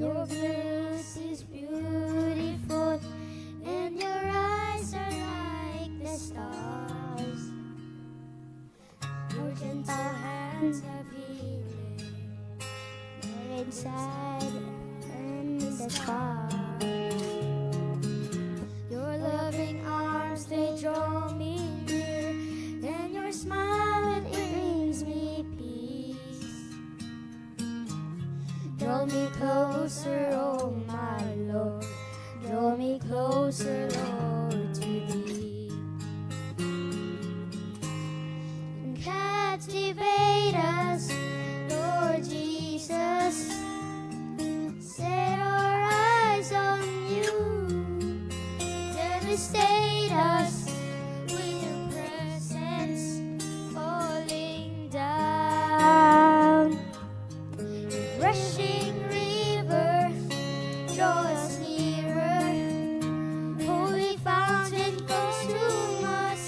Your face is beautiful, and your eyes are like the stars. Your gentle hands have healing, they're inside and in the sky. Your loving arms, they draw me near, and your smile, it brings me peace. Draw me closer, oh my Lord, draw me closer, Lord, to thee. And captivate us, Lord Jesus. Set our eyes on you. Devastate us with your presence falling down. Rushing river, draw us nearer. Holy fountain, consume us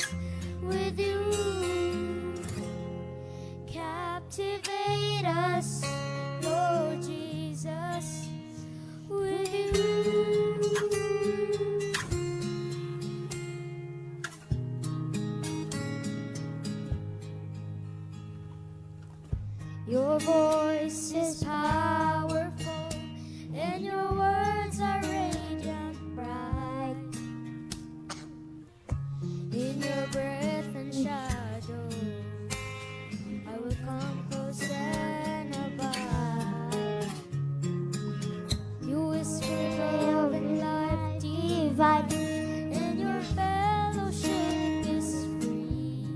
with you. Captivate us, Lord Jesus, with you. Your voice is powerful, and your words are radiant bright. In your breath and shadow, I will come close and abide. You whisper love and life divine, and your fellowship is free.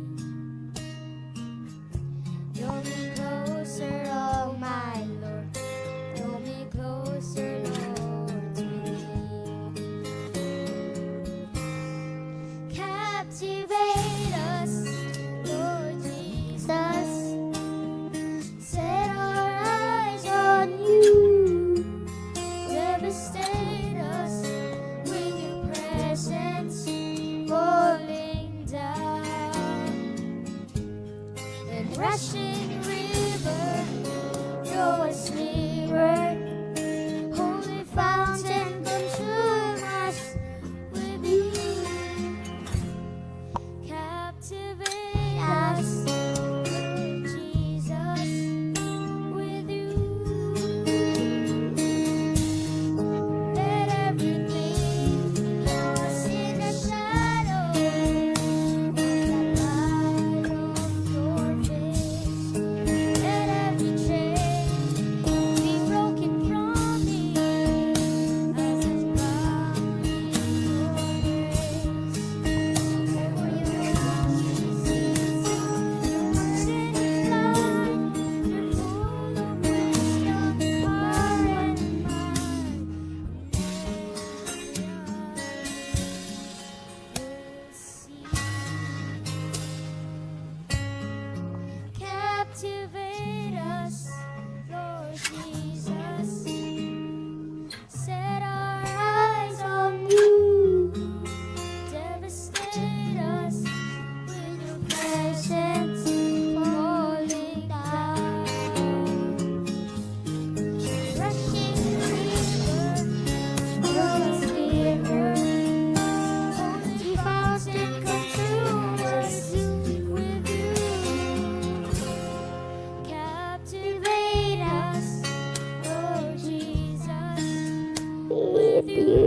Draw me closer, oh my Lord, draw me closer, Lord, to thee. Captivate us, Lord Jesus. Set our eyes on you. Devastate us with your presence falling down. And rushing river, draw us nearer. Holy fountain, consume us with you. Captivate us, Lord Jesus, with you. Let everything lost in the shadow, the light of your face. Let every chain be broken from me as I drown in your grace. For your mercy is morning light. You're full of wisdom, power, and might. Captivate us, Lord Jesus. Set our eyes on you. Devastate us with your presence falling down. Rushing river, draw us nearer. Holy fountain, consume us with you. Captivate us, Lord Jesus, with you.